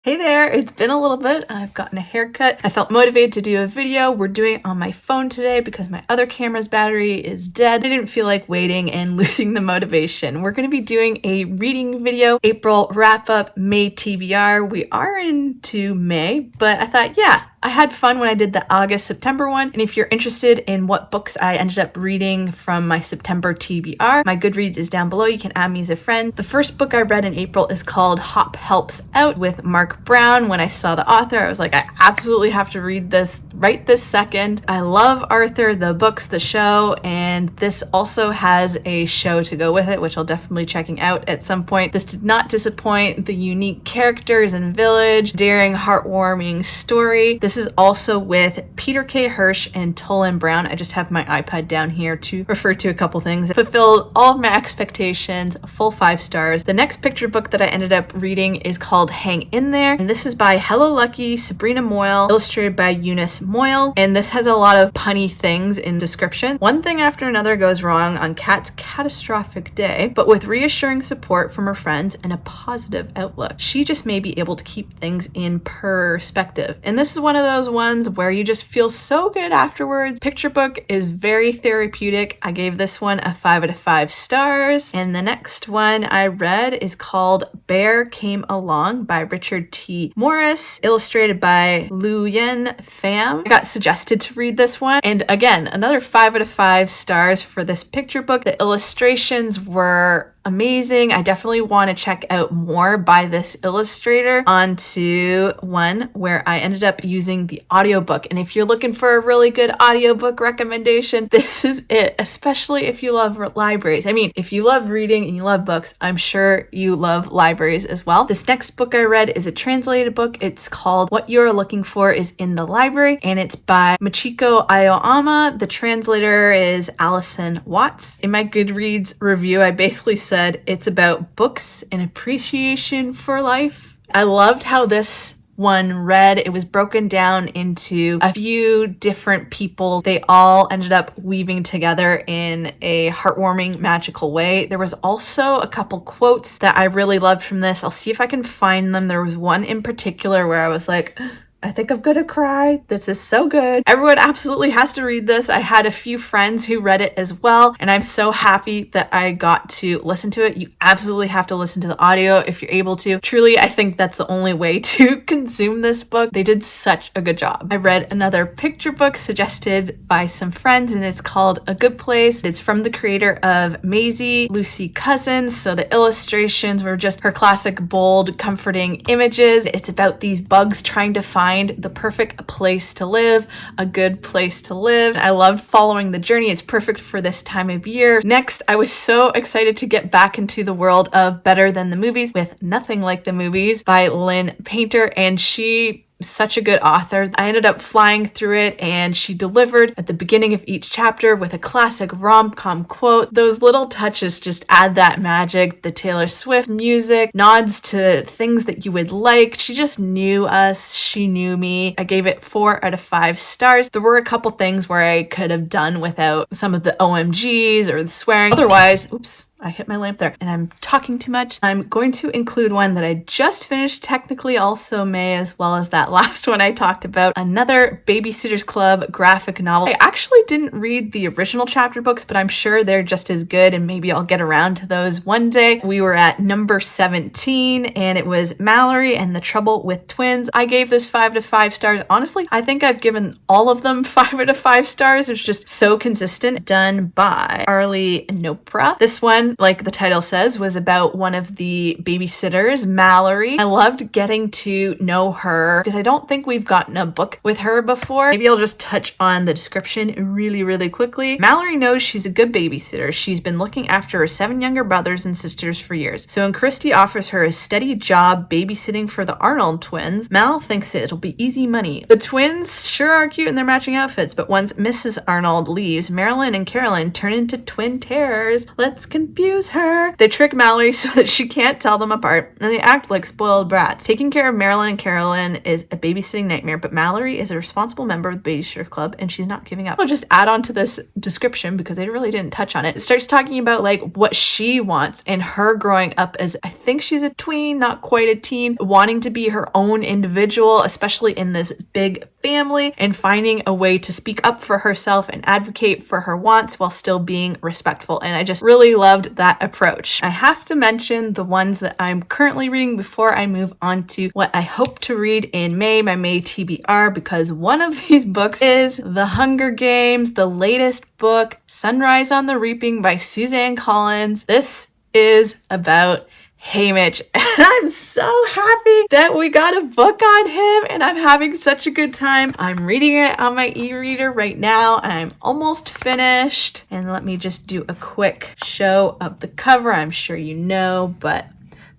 Hey there, it's been a little bit. I've gotten a haircut. I felt motivated to do a video. We're doing it on my phone today because my other camera's battery is dead. I didn't feel like waiting and losing the motivation. We're going to be doing a reading video, April wrap up, May TBR. We are into May, but I thought, yeah, I had fun when I did the August-September one, and if you're interested in what books I ended up reading from my September TBR, my Goodreads is down below. You can add me as a friend. The first book I read in April is called Hop Helps Out with Mark Brown. When I saw the author, I was like, I absolutely have to read this right this second. I love Arthur, the books, the show, and this also has a show to go with it, which I'll definitely checking out at some point. This did not disappoint. The unique characters and village, daring, heartwarming story. This is also with Peter K. Hirsch and Tolan Brown. I just have my iPad down here to refer to a couple things. It fulfilled all of my expectations, a full 5 stars. The next picture book that I ended up reading is called Hang In There, and this is by Hello Lucky, Sabrina Moyle, illustrated by Eunice Moyle, and this has a lot of punny things in description. One thing after another goes wrong on Kat's catastrophic day, but with reassuring support from her friends and a positive outlook, she just may be able to keep things in perspective. And this is one of those ones where you just feel so good afterwards. Picture book is very therapeutic. I gave this one a 5 out of 5 stars. And the next one I read is called Bear Came Along by Richard T. Morris, illustrated by Lu Yen Pham. I got suggested to read this one. And again, another 5 out of 5 stars for this picture book. The illustrations were amazing. I definitely want to check out more by this illustrator. On to one where I ended up using the audiobook. And if you're looking for a really good audiobook recommendation, this is it, especially if you love libraries. I mean, if you love reading and you love books, I'm sure you love libraries as well. This next book I read is a translated book. It's called What You're Looking For Is in the Library, and it's by Michiko Aoyama. The translator is Allison Watts. In my Goodreads review, I basically said it's about books and appreciation for life. I loved how this one read. It was broken down into a few different people. They all ended up weaving together in a heartwarming, magical way. There was also a couple quotes that I really loved from this. I'll see if I can find them. There was one in particular where I was like, I think I'm gonna cry. This is so good. Everyone absolutely has to read this. I had a few friends who read it as well, and I'm so happy that I got to listen to it. You absolutely have to listen to the audio if you're able to. Truly, I think that's the only way to consume this book. They did such a good job. I read another picture book suggested by some friends, and it's called A Good Place. It's from the creator of Maisie, Lucy Cousins, so the illustrations were just her classic, bold, comforting images. It's about these bugs trying to find the perfect place to live, a good place to live. I loved following the journey. It's perfect for this time of year. Next, I was so excited to get back into the world of Better Than the Movies with Nothing Like the Movies by Lynn Painter, and she such a good author. I ended up flying through it, and she delivered at the beginning of each chapter with a classic rom-com quote. Those little touches just add that magic. The Taylor Swift music, nods to things that you would like. She just knew us. She knew me. I gave it 4 out of 5 stars. There were a couple things where I could have done without some of the OMGs or the swearing. Otherwise, oops, I hit my lamp there and I'm talking too much. I'm going to include one that I just finished, technically also May, as well as that last one I talked about, another Babysitter's Club graphic novel. I actually didn't read the original chapter books, but I'm sure they're just as good, and maybe I'll get around to those one day. We were at number 17, and it was Mallory and the Trouble with Twins. I gave this 5 out of 5 stars. Honestly, I think I've given all of them 5 out of 5 stars. It's just so consistent. Done by Arlie Nopra. This one, like the title says, was about one of the babysitters, Mallory. I loved getting to know her because I don't think we've gotten a book with her before. Maybe I'll just touch on the description really quickly. Mallory knows she's a good babysitter. She's been looking after her 7 younger brothers and sisters for years. So when Christy offers her a steady job babysitting for the Arnold twins, Mal thinks it'll be easy money. The twins sure are cute in their matching outfits, but once Mrs. Arnold leaves, Marilyn and Carolyn turn into twin terrors. Let's compete. abuse her. They trick Mallory so that she can't tell them apart, and they act like spoiled brats. Taking care of Marilyn and Carolyn is a babysitting nightmare, but Mallory is a responsible member of the Babysitter Club, and she's not giving up. I'll just add on to this description because they really didn't touch on it. It starts talking about like what she wants and her growing up as, I think she's a tween, not quite a teen, wanting to be her own individual, especially in this big family, and finding a way to speak up for herself and advocate for her wants while still being respectful. And I just really loved that approach. I have to mention the ones that I'm currently reading before I move on to what I hope to read in May, my May TBR, because one of these books is The Hunger Games, the latest book, Sunrise on the Reaping by Suzanne Collins. This is about Haymitch, and I'm so happy that we got a book on him, and I'm having such a good time. I'm reading it on my e-reader right now. I'm almost finished, and let me just do a quick show of the cover. I'm sure you know, but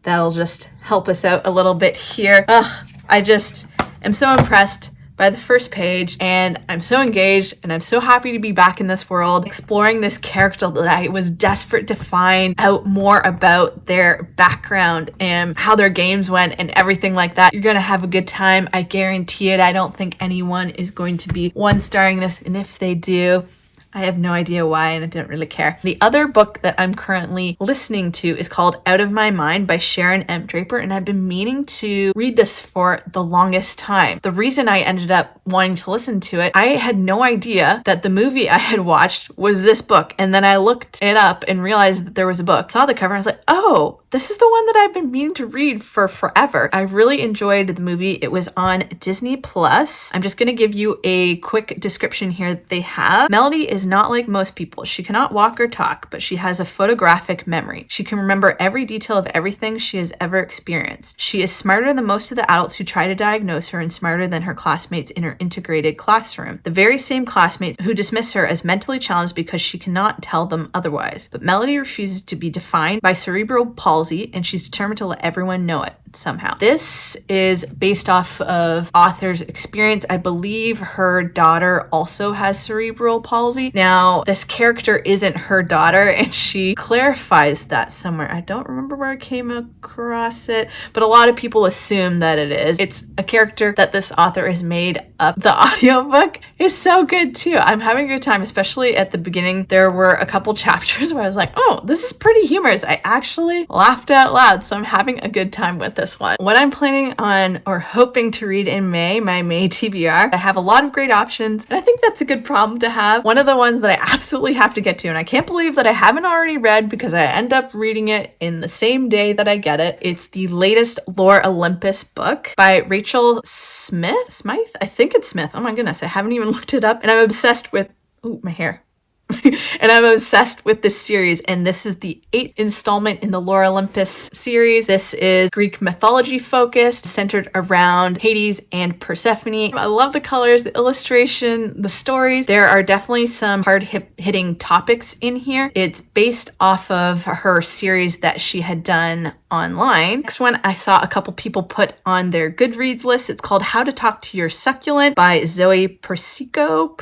that'll just help us out a little bit here. I just am so impressed by the first page, and I'm so engaged, and I'm so happy to be back in this world, exploring this character that I was desperate to find out more about their background and how their games went and everything like that. You're gonna have a good time. I guarantee it. I don't think anyone is going to be one-starring this, and if they do, I have no idea why, and I don't really care. The other book that I'm currently listening to is called Out of My Mind by Sharon M. Draper, and I've been meaning to read this for the longest time. The reason I ended up wanting to listen to it, I had no idea that the movie I had watched was this book, and then I looked it up and realized that there was a book. Saw the cover, and I was like, oh, this is the one that I've been meaning to read for forever. I really enjoyed the movie. It was on Disney Plus. I'm just gonna give you a quick description here that they have. Melody is not like most people. She cannot walk or talk, but she has a photographic memory. She can remember every detail of everything she has ever experienced. She is smarter than most of the adults who try to diagnose her, and smarter than her classmates in her integrated classroom. The very same classmates who dismiss her as mentally challenged because she cannot tell them otherwise. But Melody refuses to be defined by cerebral palsy, and she's determined to let everyone know it somehow. This is based off of author's experience. I believe her daughter also has cerebral palsy. Now, this character isn't her daughter, and she clarifies that somewhere. I don't remember where I came across it, but a lot of people assume that it is. It's a character that this author has made up. The audiobook is so good too. I'm having a good time, especially at the beginning. There were a couple chapters where I was like, oh, this is pretty humorous. I actually laughed out loud, so I'm having a good time with this one. What I'm planning on or hoping to read in May, my May TBR, I have a lot of great options, and I think that's a good problem to have. One of the ones that I absolutely have to get to, and I can't believe that I haven't already read because I end up reading it in the same day that I get it. It's the latest Lore Olympus book by Rachel Smythe? I think it's Smith. Oh my goodness, I haven't even looked it up, and I'm obsessed with, ooh, my hair. And I'm obsessed with this series, and this is the 8th installment in the Lore Olympus series. This is Greek mythology focused, centered around Hades and Persephone. I love the colors, the illustration, the stories. There are definitely some hard-hitting topics in here. It's based off of her series that she had done online. Next one I saw a couple people put on their Goodreads list. It's called How to Talk to Your Succulent by Zoe Persico,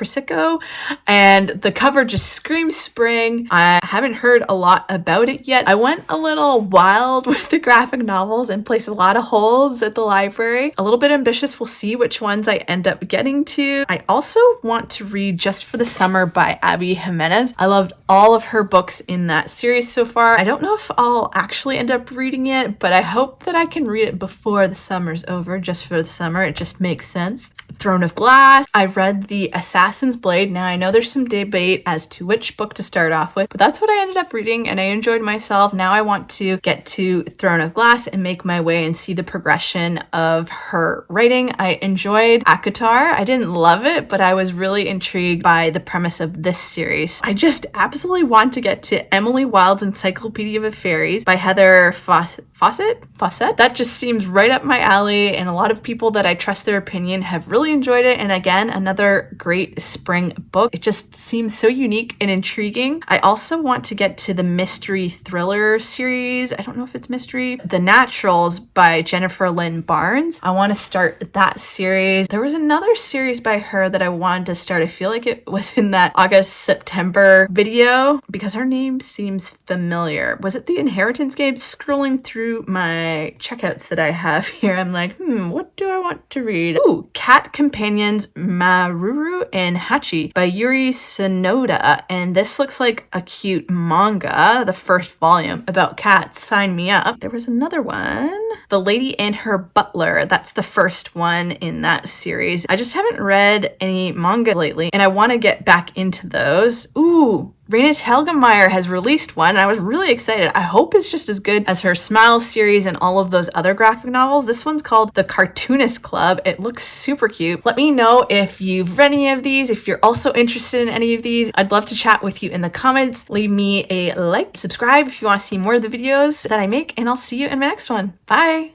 and the cover just screams spring. I haven't heard a lot about it yet. I went a little wild with the graphic novels and placed a lot of holds at the library. A little bit ambitious. We'll see which ones I end up getting to. I also want to read Just for the Summer by Abby Jimenez. I loved all of her books in that series so far. I don't know if I'll actually end up reading it, but I hope that I can read it before the summer's over. Just for the Summer, it just makes sense. Throne of Glass. I read The Assassin's Blade. Now I know there's some debate as to which book to start off with, but that's what I ended up reading, and I enjoyed myself. Now I want to get to Throne of Glass and make my way and see the progression of her writing. I enjoyed ACOTAR. I didn't love it, but I was really intrigued by the premise of this series. I just absolutely want to get to Emily Wilde's Encyclopedia of Fairies by Heather Foster Fawcett. That just seems right up my alley, and a lot of people that I trust their opinion have really enjoyed it. And again, another great spring book. It just seems so unique and intriguing. I also want to get to the mystery thriller series. I don't know if it's mystery. The Naturals by Jennifer Lynn Barnes. I want to start that series. There was another series by her that I wanted to start. I feel like it was in that August-September video because her name seems familiar. Was it The Inheritance Game? Scrolling through my checkouts that I have here, I'm like, what do I want to read? Ooh, Cat Companions Maruru and Hachi by Yuri Sonoda. And this looks like a cute manga, the first volume about cats. Sign me up. There was another one, The Lady and Her Butler. That's the first one in that series. I just haven't read any manga lately, and I want to get back into those. Ooh, Raina Telgemeier has released one, and I was really excited. I hope it's just as good as her Smile series and all of those other graphic novels. This one's called The Cartoonist Club. It looks super cute. Let me know if you've read any of these, if you're also interested in any of these. I'd love to chat with you in the comments. Leave me a like, subscribe if you want to see more of the videos that I make, and I'll see you in my next one. Bye!